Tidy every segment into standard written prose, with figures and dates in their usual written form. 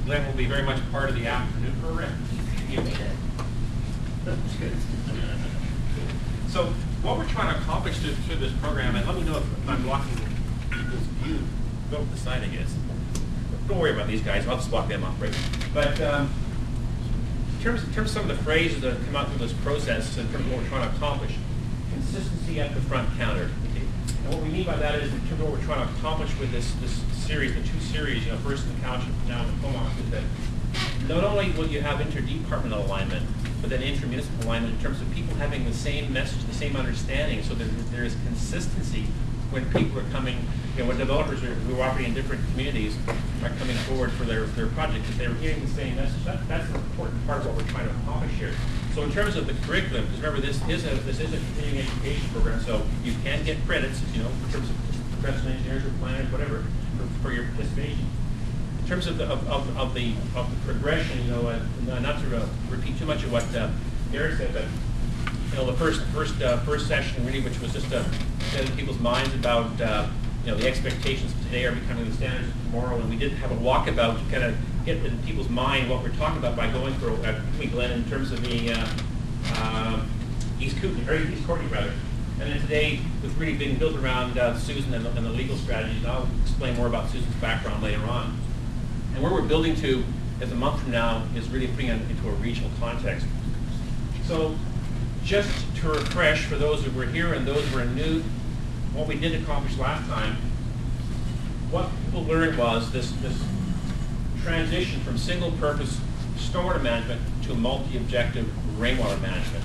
Glenn will be very much part of the afternoon program. So what we're trying to accomplish through this program, and let me know if I'm blocking this view. Go up the side, I guess. Don't worry about these guys. I'll just block them off, right? But in terms of some of the phrases that come out through this process, in terms of what we're trying to accomplish, consistency at the front counter. Okay? And what we mean by that is, in terms of what we're trying to accomplish with this series, the two series, first in the couch and now in the Comox, is that not only will you have inter-departmental alignment, but then inter-municipal alignment in terms of people having the same message, the same understanding, so that there is consistency when people are coming, when developers who are operating in different communities are coming forward for their project, if they're hearing the same message. That's an important part of what we're trying to accomplish here. So in terms of the curriculum, because remember this is a continuing education program, so you can get credits, in terms of professional engineers or planners, whatever, for your participation. In terms of the progression, not to repeat too much of what Derek said, but the first session really, which was just to set in people's minds about the expectations of today are becoming the standards of tomorrow, and we did have a walkabout to kind of get in people's mind what we're talking about by going through Glen in terms of the East Courtney rather. And then today, it's really being built around Susan and the legal strategies, and I'll explain more about Susan's background later on. And where we're building to as a month from now is really bringing it into a regional context. So just to refresh for those who were here and those who are new, what we did accomplish last time, what people learned was this transition from single-purpose stormwater management to multi-objective rainwater management.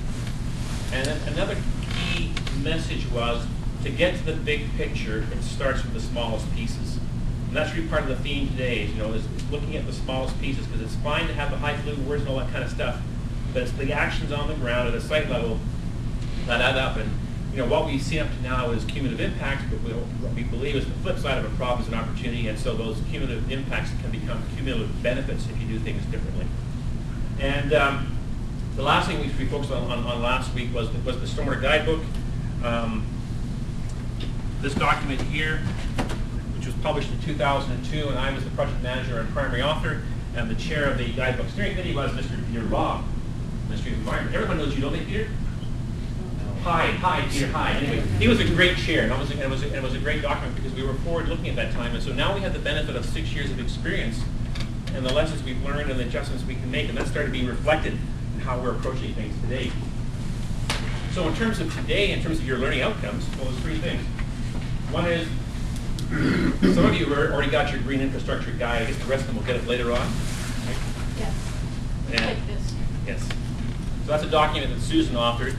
And then another key message was to get to the big picture, it starts with the smallest pieces. And that's really part of the theme today, is looking at the smallest pieces, because it's fine to have the highfalutin words and all that kind of stuff, but it's the actions on the ground at a site level that add up. And what we've seen up to now is cumulative impacts, but what we believe is the flip side of a problem is an opportunity, and so those cumulative impacts can become cumulative benefits if you do things differently. And the last thing we focused on last week was the stormwater guidebook. This document here, which was published in 2002, and I was the project manager and primary author, and the chair of the guidebook steering committee was Mr. Peter Law, Ministry of Environment. Everyone knows you, don't they, Peter? Hi, Peter, hi. Anyway, he was a great chair, and it was a great document because we were forward-looking at that time, and so now we have the benefit of 6 years of experience and the lessons we've learned and the adjustments we can make, and that started being reflected in how we're approaching things today. So in terms of today, in terms of your learning outcomes, well, there's three things. One is, some of you have already got your green infrastructure guide. I guess the rest of them will get it later on. Right? Yes. And, like this. Yes. So that's a document that Susan authored.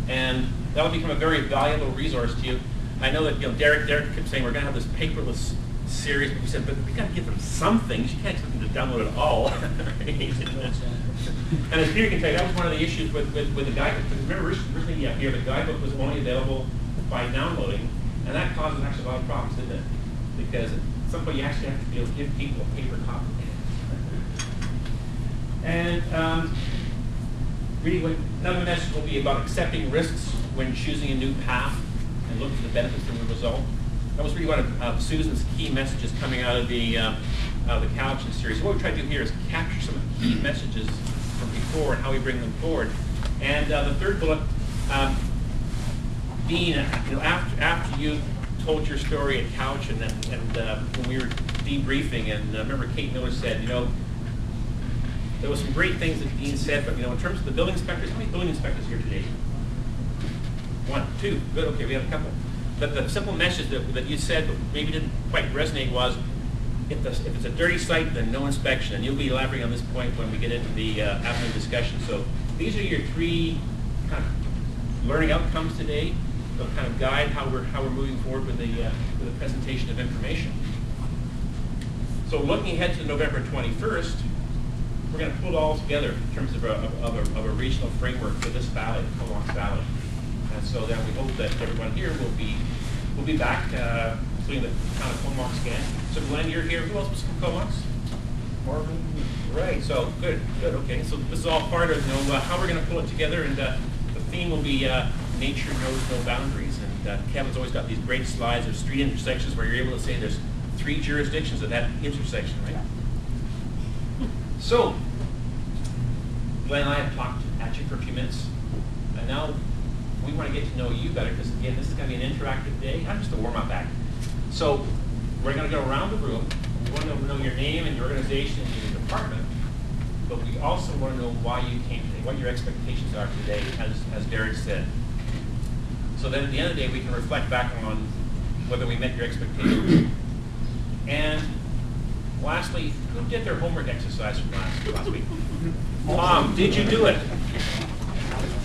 And that will become a very valuable resource to you. I know that Derek kept saying we're going to have this paperless series, but we said, but we got to give them something. You can't expect them to download it all. And as Peter can tell you, that was one of the issues with the guidebook. Remember, originally, here the guidebook was only available by downloading, and that causes actually a lot of problems, didn't it? Because at some point you actually have to be able to give people a paper copy. And really, another message will be about accepting risks when choosing a new path and looking for the benefits from the result. That was really one of Susan's key messages coming out of the Couch series. So what we try to do here is capture some of the key messages from before and how we bring them forward. And the third bullet, being after you told your story at Couch and when we were debriefing, and remember Kate Miller said, there was some great things that Dean said, but in terms of the building inspectors, how many building inspectors here today? 1, 2, good, okay, we have a couple. But the simple message that you said, but maybe didn't quite resonate, was if it's a dirty site, then no inspection. And you'll be elaborating on this point when we get into the afternoon discussion. So these are your three kind of learning outcomes today. They'll kind of guide how we're moving forward with the presentation of information. So looking ahead to November 21st, we're going to pull it all together in terms of a regional framework for this valley, the Comox Valley. And so then we hope that everyone here will be back, including the town of Comox again. So Glenn, you're here. Who else was from Comox? Marvin. Right. So good. Okay. So this is all part of how we're going to pull it together, and the theme will be nature knows no boundaries. And Kevin's always got these great slides of street intersections where you're able to say there's 3 jurisdictions at that intersection, right? So, Glenn and I have talked at you for a few minutes, and now we want to get to know you better, because again, this is going to be an interactive day, not just a warm-up act. So, we're going to go around the room. We want to know your name and your organization and your department, but we also want to know why you came today, what your expectations are today, as Derek said. So then at the end of the day, we can reflect back on whether we met your expectations. And lastly, who did their homework exercise from last week? Tom, did you do it?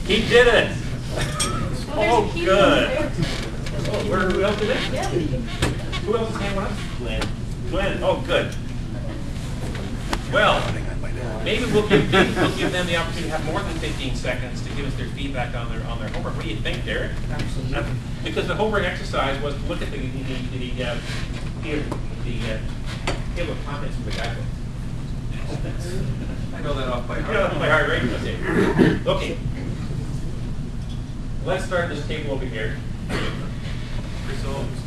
He did it. Oh, good. Oh, who else did it? Who else is hand one up? Glenn. Oh, good. Well, maybe we'll give them the opportunity to have more than 15 seconds to give us their feedback on their homework. What do you think, Derek? Absolutely. Because the homework exercise was to look at the table of contents of the guidebook. I know that off by You heart. know that by heart, right? Okay. Let's start this table over here. Results.